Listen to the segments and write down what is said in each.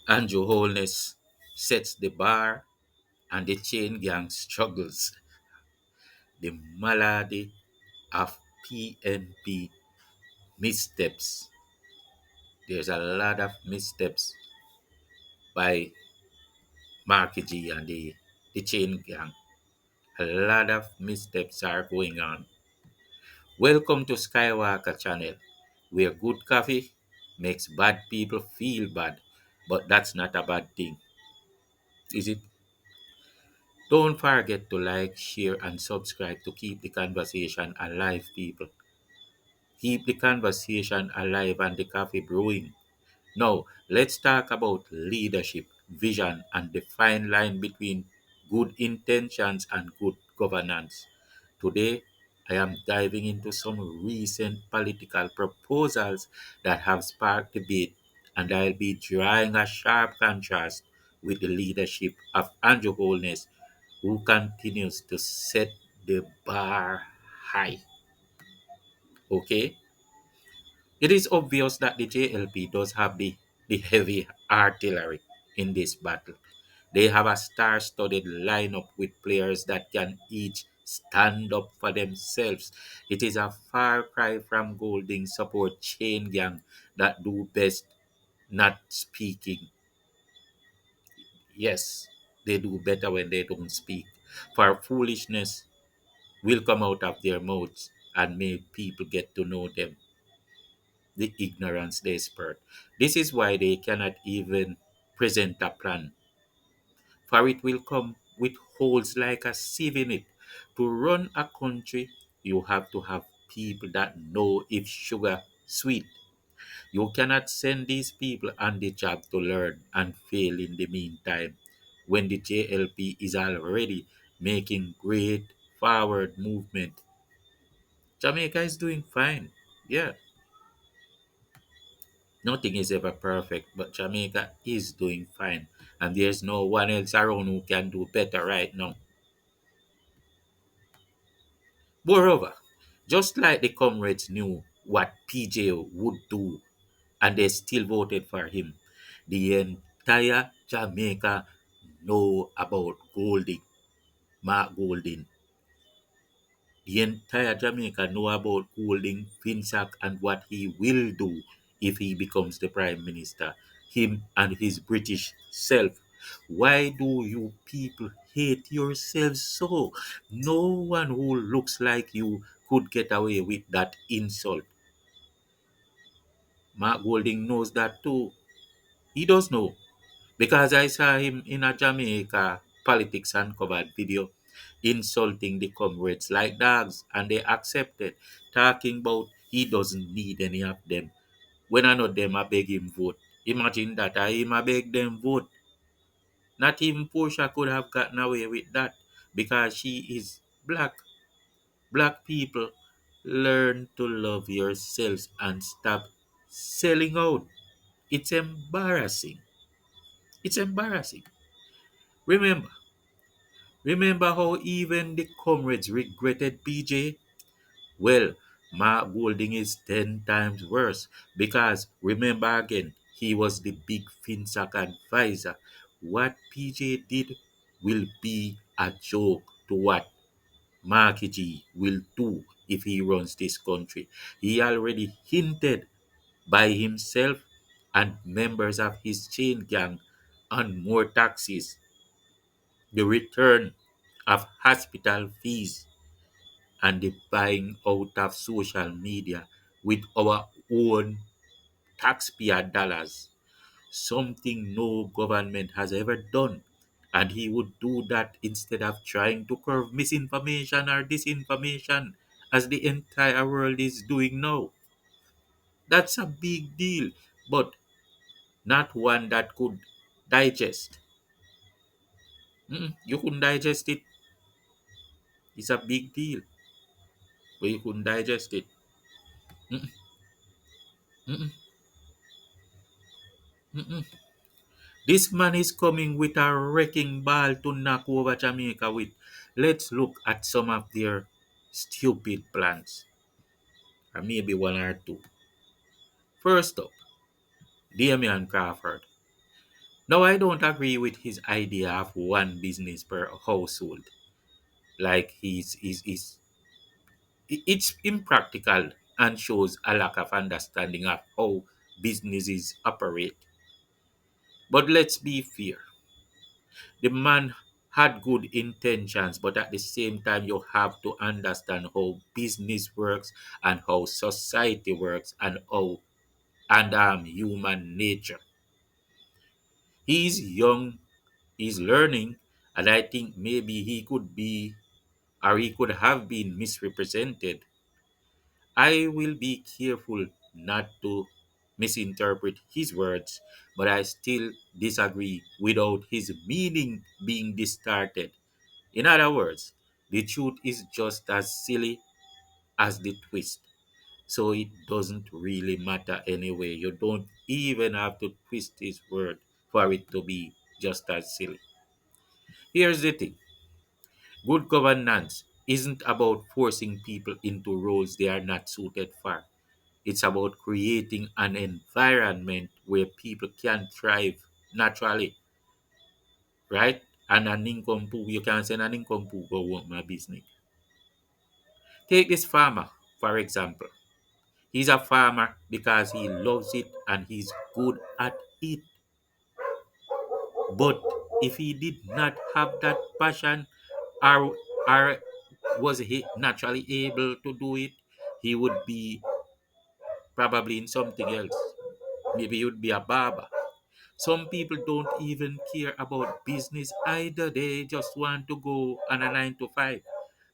Andrew Holness sets the bar and the chain gang struggles. The malady of PNP missteps. There's a lot of missteps by Marky G and the chain gang. A lot of missteps are going on. Welcome to Skywalker channel, where good coffee makes bad people feel bad. But that's not a bad thing, is it? Don't forget to like, share, and subscribe to keep the conversation alive, people. Keep the conversation alive and the coffee brewing. Now, let's talk about leadership, vision, and the fine line between good intentions and good governance. Today, I am diving into some recent political proposals that have sparked debate, and I'll be drawing a sharp contrast with the leadership of Andrew Holness, who continues to set the bar high. Okay? It is obvious that the JLP does have the heavy artillery in this battle. They have a star studded lineup with players that can each stand up for themselves. It is a far cry from Golding support chain gang that do best not speaking. Yes, they do better when they don't speak. For foolishness will come out of their mouths and make people get to know them. The ignorance they spurt. This is why they cannot even present a plan, for it will come with holes like a sieve in it. To run a country, you have to have people that know if sugar sweet. You cannot send these people on the job to learn and fail in the meantime when the JLP is already making great forward movement. Jamaica is doing fine. Yeah, nothing is ever perfect, but Jamaica is doing fine, and there's no one else around who can do better right now. Moreover, just like the comrades knew what PJ would do and they still voted for him, the entire Jamaica know about Golding, Mark Golding. The entire Jamaica know about Golding, Finsack, and what he will do if he becomes the Prime Minister. Him and his British self. Why do you people hate yourselves so? No one who looks like you could get away with that insult. Mark Golding knows that too. He does know. Because I saw him in a Jamaica Politics Uncovered video insulting the comrades like dogs, and they accepted, talking about he doesn't need any of them. When I know them, I beg him vote. Imagine that, I him I beg them vote. Not even Portia could have gotten away with that because she is black. Black people, learn to love yourselves and stop selling out. It's embarrassing. It's embarrassing. Remember, Remember how even the comrades regretted PJ? Well, Mark Golding is 10 times worse because remember again, he was the big FinSac advisor. What PJ did will be a joke to what Marky G will do if he runs this country. He already hinted by himself and members of his chain gang on more taxes, the return of hospital fees, and the buying out of social media with our own taxpayer dollars, something no government has ever done. And he would do that instead of trying to curb misinformation or disinformation, as the entire world is doing now. That's a big deal, but not one that could digest. You couldn't digest it. It's a big deal, but you couldn't digest it. Mm-mm, mm-mm, mm-mm. This man is coming with a wrecking ball to knock over Jamaica with. Let's look at some of their stupid plans, or maybe one or two. First up, Damian Crawford. Now, I don't agree with his idea of one business per household. Like it's impractical and shows a lack of understanding of how businesses operate. But let's be fair. The man had good intentions, but at the same time, you have to understand how business works and how society works and human nature. He's young, he's learning, and I think maybe he could be or he could have been misrepresented. I will be careful not to misinterpret his words, but I still disagree without his meaning being distorted. In other words, the truth is just as silly as the twist. So it doesn't really matter anyway. You don't even have to twist his word for it to be just as silly. Here's the thing, good governance isn't about forcing people into roles they are not suited for. It's about creating an environment where people can thrive naturally, right? And an income pool, you can send an income pool go work my business. Take this farmer, for example. He's a farmer because he loves it and he's good at it. But if he did not have that passion or was he naturally able to do it, he would be probably in something else. Maybe he would be a barber. Some people don't even care about business either. They just want to go on a 9 to 5.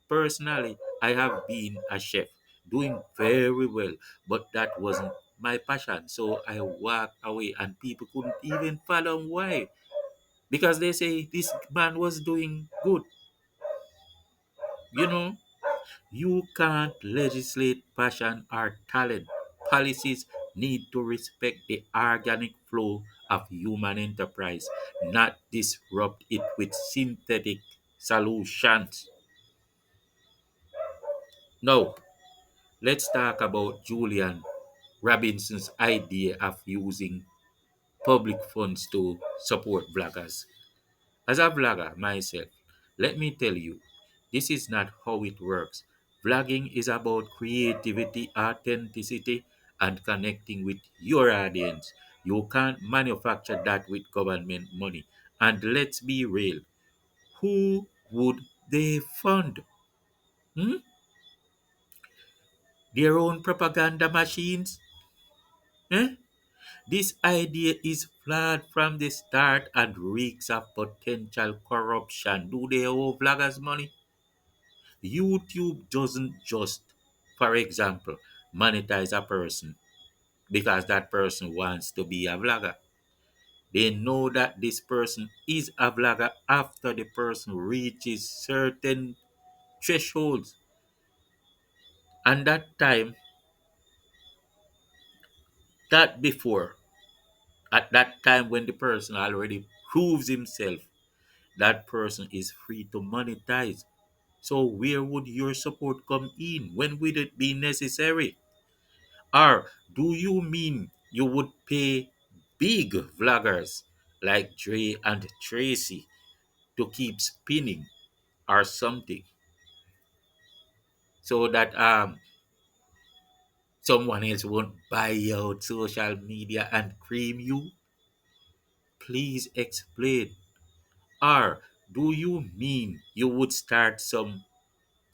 Personally, I have been a chef doing very well, but that wasn't my passion. So I walked away and people couldn't even fathom why. Because they say this man was doing good. You know, you can't legislate passion or talent. Policies need to respect the organic flow of human enterprise, not disrupt it with synthetic solutions. Now, let's talk about Julian Robinson's idea of using public funds to support vloggers. As a vlogger myself, let me tell you, this is not how it works. Vlogging is about creativity, authenticity, and connecting with your audience. You can't manufacture that with government money. And let's be real, who would they fund? Hmm? Their own propaganda machines? Eh? This idea is flawed from the start and reeks of potential corruption. Do they owe vloggers money? YouTube doesn't just, for example, monetize a person because that person wants to be a vlogger. They know that this person is a vlogger after the person reaches certain thresholds. And that time, that before, at that time when the person already proves himself, that person is free to monetize. So where would your support come in? When would it be necessary? Or do you mean you would pay big vloggers like Dre and Tracy to keep spinning or something so that someone else won't buy out social media and cream you? Please explain. Or do you mean you would start some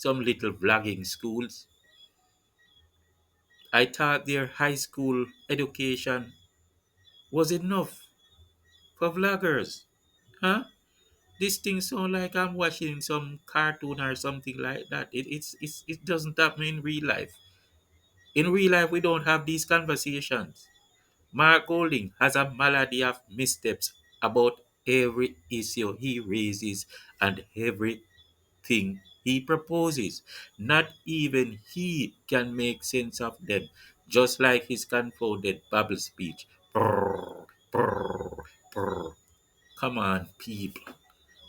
little vlogging schools? I thought their high school education was enough for vloggers. Huh? This thing sound like I'm watching some cartoon or something like that. It doesn't happen in real life. In real life, we don't have these conversations. Mark Golding has a malady of missteps about every issue he raises and everything he proposes. Not even he can make sense of them, just like his confounded babble speech. Brrr, brrr, brrr. Come on, people.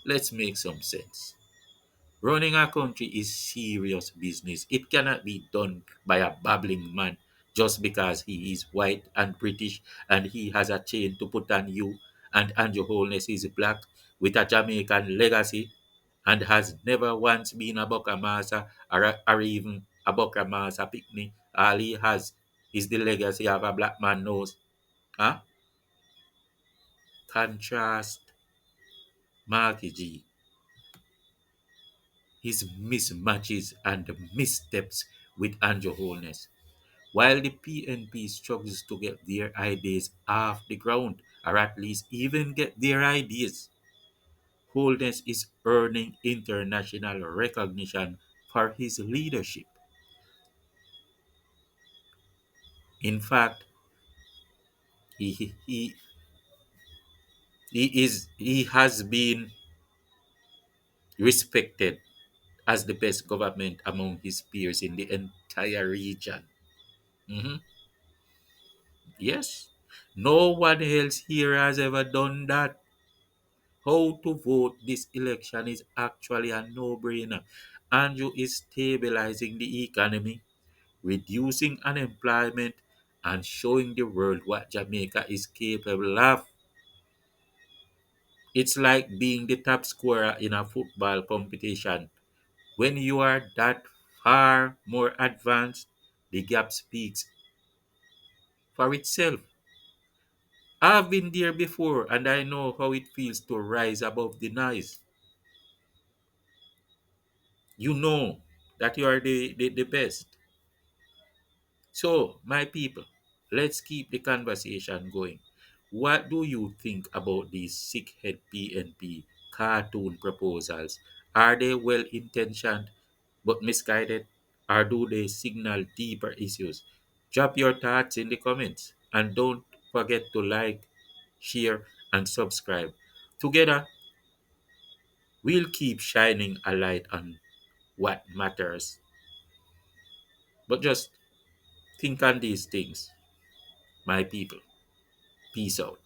Let's make some sense. Running a country is serious business. It cannot be done by a babbling man just because he is white and British and he has a chain to put on you And Andrew Holness is black with a Jamaican legacy and has never once been a Buckamaster or even a Buckamaster picnic. All he has is the legacy of a black man knows. Huh? Contrast Marky G, his mismatches and missteps with Andrew Holness. While the PNP struggles to get their ideas off the ground, or at least even get their ideas, Holness is earning international recognition for his leadership. In fact, he, he, he has been respected as the best government among his peers in the entire region. Mhm. Yes, no one else here has ever done that. How to vote this election is actually a no-brainer. Andrew is stabilizing the economy, reducing unemployment, and showing the world what Jamaica is capable of. It's like being the top scorer in a football competition. When you are that far more advanced, the gap speaks for itself. I've been there before and I know how it feels to rise above the noise. You know that you are the best. So, my people, let's keep the conversation going. What do you think about these sickhead PNP cartoon proposals? Are they well intentioned but misguided? Or do they signal deeper issues? Drop your thoughts in the comments and don't forget to like, share, and subscribe. Together, we'll keep shining a light on what matters. But just think on these things, my people. Peace out.